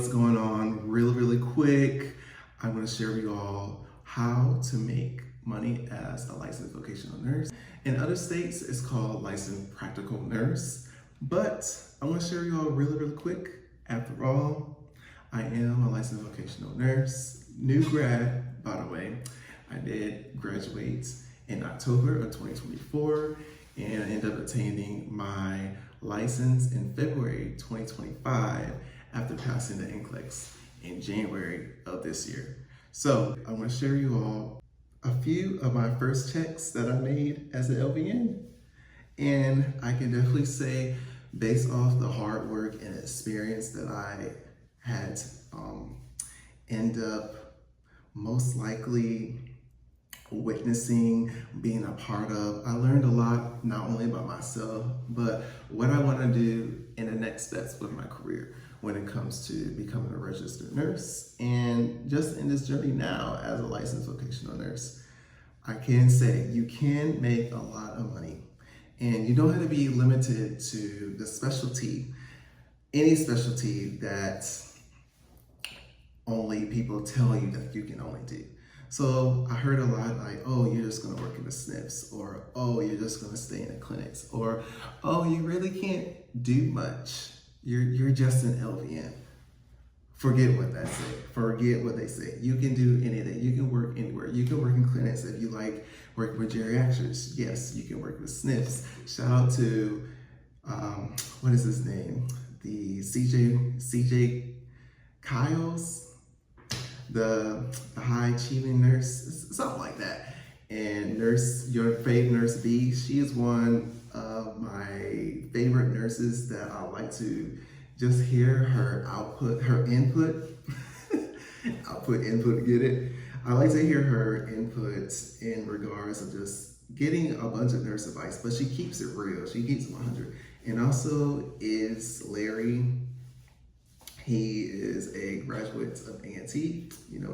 what's going on? Really quick, I'm going to share with you all how to make money as a licensed vocational nurse. In other states, it's called licensed practical nurse, but I want to share with you all really quick. After all, I am a licensed vocational nurse, new grad, by the way. I did graduate in October of 2024, and I ended up attaining my license in February 2025 after passing the NCLEX in January of this year. So I want to share you all a few of my first checks that I made as an LVN. And I can definitely say, based off the hard work and experience that I had, end up most likely witnessing, being a part of. I learned a lot, not only about myself, but what I want to do in the next steps with my career when it comes to becoming a registered nurse. And just in this journey now as a licensed vocational nurse, I can say you can make a lot of money, and you don't have to be limited to the specialty, any specialty that only people tell you that you can only do. So I heard a lot like, oh, you're just gonna work in the SNFs, or oh, you're just gonna stay in the clinics, or oh, you really can't do much. You're just an LVN. Forget what that say. Forget what they say. You can do anything. You can work anywhere. You can work in clinics if you like working with geriatrics. Yes, you can work with SNFs. Shout out to what is his name? The CJ Kyles. The high achieving nurse, something like that. And your favorite nurse B, she is one of my favorite nurses that I like to just hear her output, her input, input, get it? I like to hear her input in regards of just getting a bunch of nurse advice, but she keeps it real, she keeps it 100. And also is Larry. He is a graduate of A&T,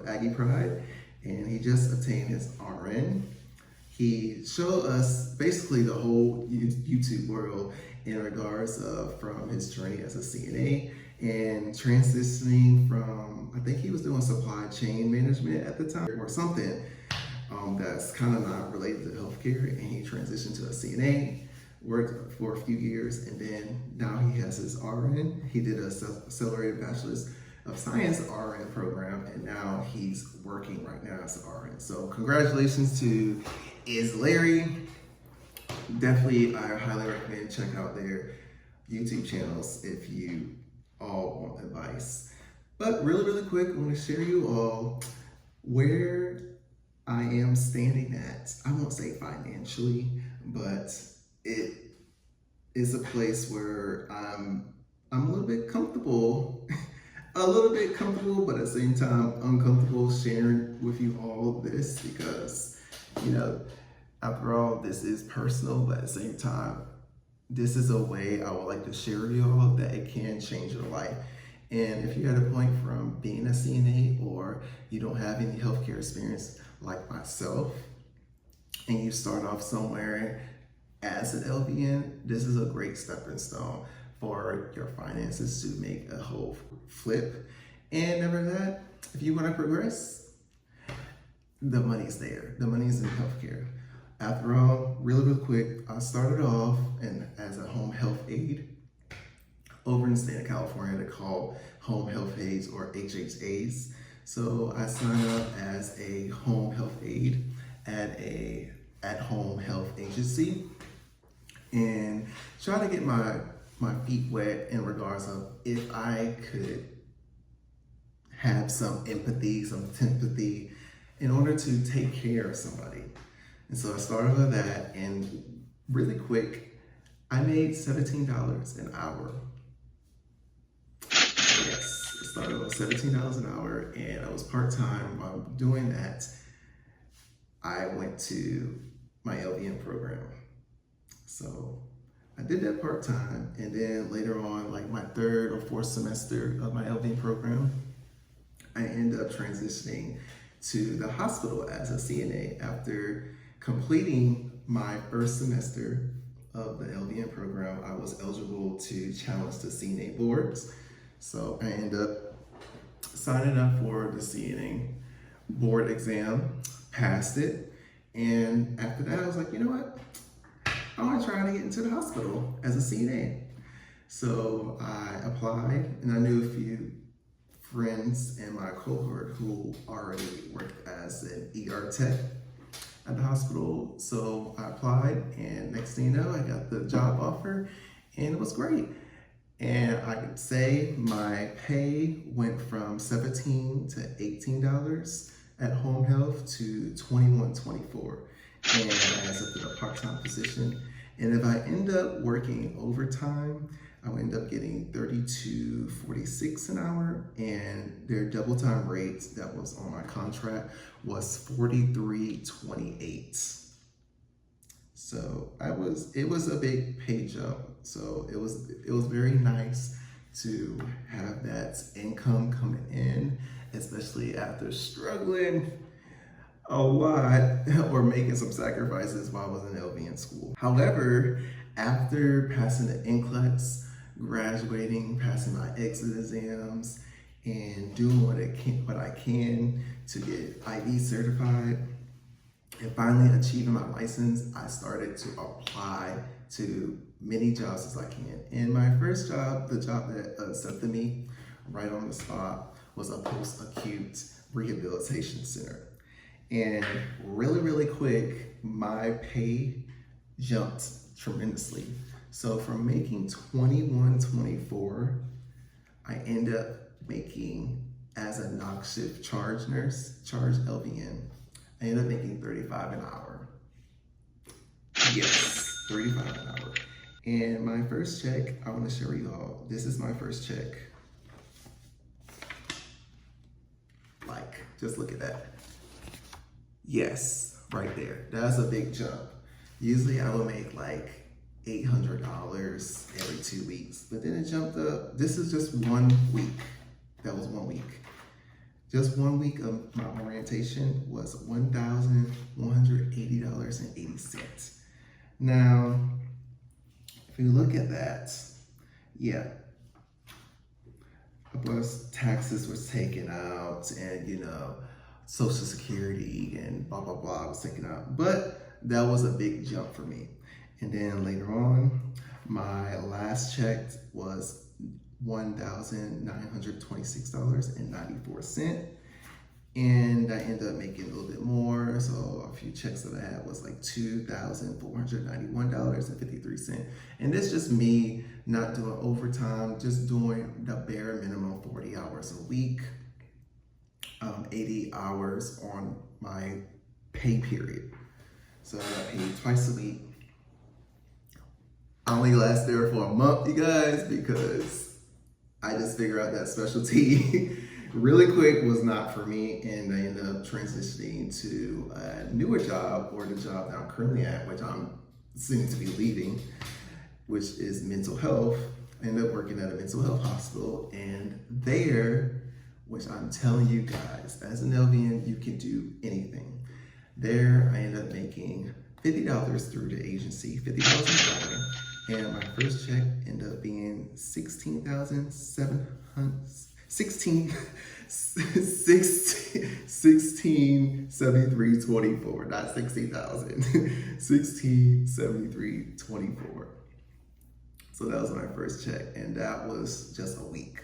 Aggie Pride, and he just attained his RN. He showed us basically the whole YouTube world in regards of from his journey as a CNA and transitioning from, I think he was doing supply chain management at the time or something that's kind of not related to healthcare, and he transitioned to a CNA. Worked for a few years, and then now he has his RN. He did a accelerated bachelor's of science RN program, and now he's working right now as an RN. So congratulations to Larry. Definitely, I highly recommend check out their YouTube channels if you all want advice. But really quick, I want to share you all where I am standing at. I won't say financially, but it is a place where I'm a little bit comfortable, but at the same time uncomfortable sharing with you all this because, after all, this is personal, but at the same time, this is a way I would like to share with you all that it can change your life. And if you're at a point from being a CNA or you don't have any healthcare experience like myself, and you start off somewhere as an LVN, this is a great stepping stone for your finances to make a whole flip. And never that, if you want to progress, the money's there. The money's in healthcare. After all, really quick, I started off as a home health aide over in the state of California. They're called home health aides or HHAs. So I signed up as a home health aide at a at-home health agency and try to get my feet wet in regards of if I could have some empathy, some sympathy in order to take care of somebody. And so I started with that, and really quick, I made $17 an hour. Yes, I started with $17 an hour, and I was part-time. While doing that, I went to my LVN program. So I did that part-time, and then later on, like my third or fourth semester of my LVN program, I ended up transitioning to the hospital as a CNA. After completing my first semester of the LVN program, I was eligible to challenge the CNA boards. So I ended up signing up for the CNA board exam, passed it, and after that I was like, you know what? I want to try to get into the hospital as a CNA. So I applied, and I knew a few friends in my cohort who already worked as an ER tech at the hospital. So I applied, and next thing you know, I got the job offer, and it was great. And I could say my pay went from $17 to $18 at Home Health to $21, $24. And I accepted a part-time position. And if I end up working overtime, I would end up getting $32.46 an hour, and their double time rates that was on my contract was $43.28. So it was a big pay jump. So it was very nice to have that income coming in, especially after struggling a lot or making some sacrifices while I was in LVN school. However, after passing the NCLEX, graduating, passing my exit exams, and doing what I can to get IV certified, and finally achieving my license, I started to apply to many jobs as I can. And my first job, the job that accepted me right on the spot, was a post-acute rehabilitation center. And really, really quick, my pay jumped tremendously. So from making $21.24, I end up making, as a knock shift charge nurse, charge LVN, I ended up making $35 an hour. Yes, $35 an hour. And my first check, I want to show you all, this is my first check. Like, just look at that. Yes, right there. That's a big jump. Usually I would make like $800 every 2 weeks, but then it jumped up. This is just 1 week. That was 1 week. Just 1 week of my orientation was $1,180.80. Now, if you look at that, yeah, plus taxes was taken out, and Social Security and blah, blah, blah was taken out. But that was a big jump for me. And then later on, my last check was $1,926.94. And I ended up making a little bit more. So a few checks that I had was like $2,491.53. And this just me not doing overtime, just doing the bare minimum 40 hours a week, 80 hours on my pay period. So I got paid twice a week. I only last there for a month, you guys, because I just figured out that specialty really quick was not for me, and I ended up transitioning to a newer job, or the job that I'm currently at, which I'm soon to be leaving, which is mental health. I ended up working at a mental health hospital, and there, which I'm telling you guys, as an LVN, you can do anything. There, I ended up making $50 through the agency, $50 an hour. And my first check ended up being $1673.24, not 16,000, 1673.24. So that was my first check, and that was just a week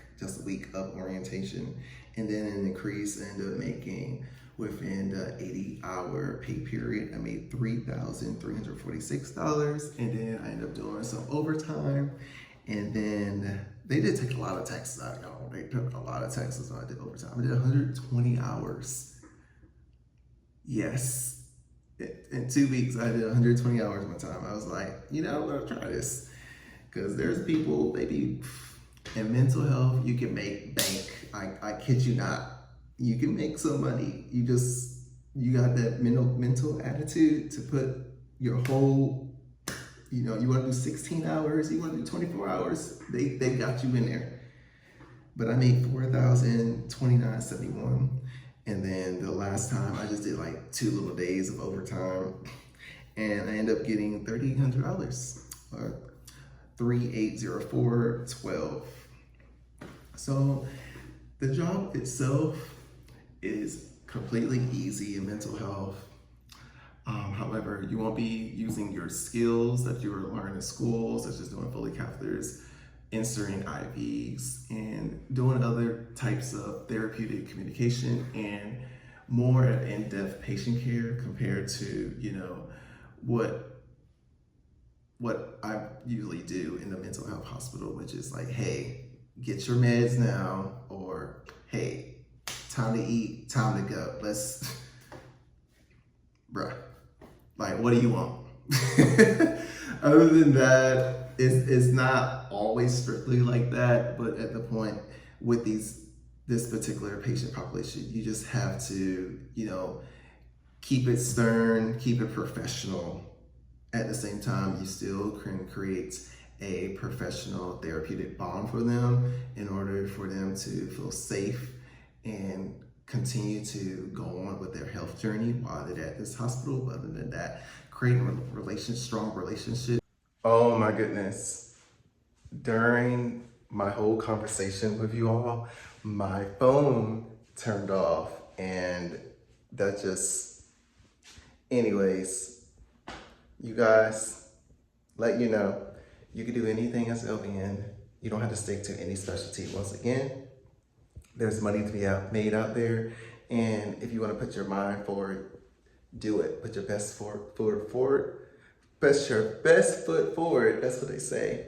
of orientation. And then an increase, I ended up making, within the 80-hour pay period, I made $3,346, and then I ended up doing some overtime. And then they did take a lot of taxes out, y'all. They took a lot of taxes when I did overtime. I did 120 hours. Yes. In 2 weeks, I did 120 hours one time. I was like, I'm gonna try this. Because there's people, maybe in mental health, you can make bank. I kid you not. You can make some money. You got that mental attitude to put your whole, you want to do 16 hours, you want to do 24 hours, they got you in there. But I made $4,029.71. And then the last time I just did like 2 little days of overtime, and I ended up getting $3,800, or $3,804.12. So The job itself is completely easy in mental health. However, you won't be using your skills that you were learning in school, such as doing Foley catheters, inserting IVs, and doing other types of therapeutic communication and more in-depth patient care compared to, you know, what I usually do in the mental health hospital, which is like, hey, get your meds now, or hey, time to eat, time to go. Let's, bruh, like, what do you want? Other than that, it's not always strictly like that, but at the point with this particular patient population, you just have to, you know, keep it stern, keep it professional. At the same time, you still can create a professional therapeutic bond for them in order for them to feel safe and continue to go on with their health journey while they're at this hospital. But other than that, creating strong relationships. Oh my goodness. During my whole conversation with you all, my phone turned off, and that just, anyways, you guys, let you know, you can do anything as LVN. You don't have to stick to any specialty. Once again, there's money to be made out there, and if you want to put your mind forward, do it. Put your best foot forward. Put your best foot forward. That's what they say,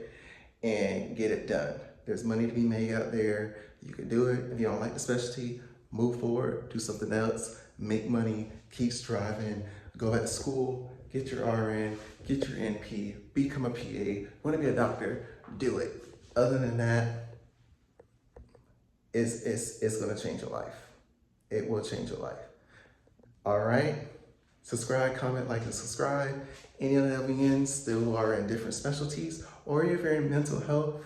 and get it done. There's money to be made out there. You can do it. If you don't like the specialty, move forward, do something else, make money, keep striving, go back to school, get your RN, get your NP, become a PA, want to be a doctor, do it. Other than that, it's going to change your life. It will change your life. All right. Subscribe, comment, like, and subscribe. Any other LVNs still are in different specialties, or if you're in mental health,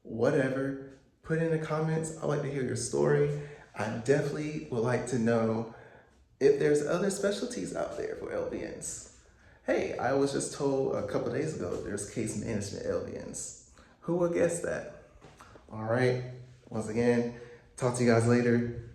whatever, put in the comments. I'd like to hear your story. I definitely would like to know if there's other specialties out there for LVNs. Hey, I was just told a couple days ago there's case management LVNs. Who would guess that? All right. Once again, talk to you guys later.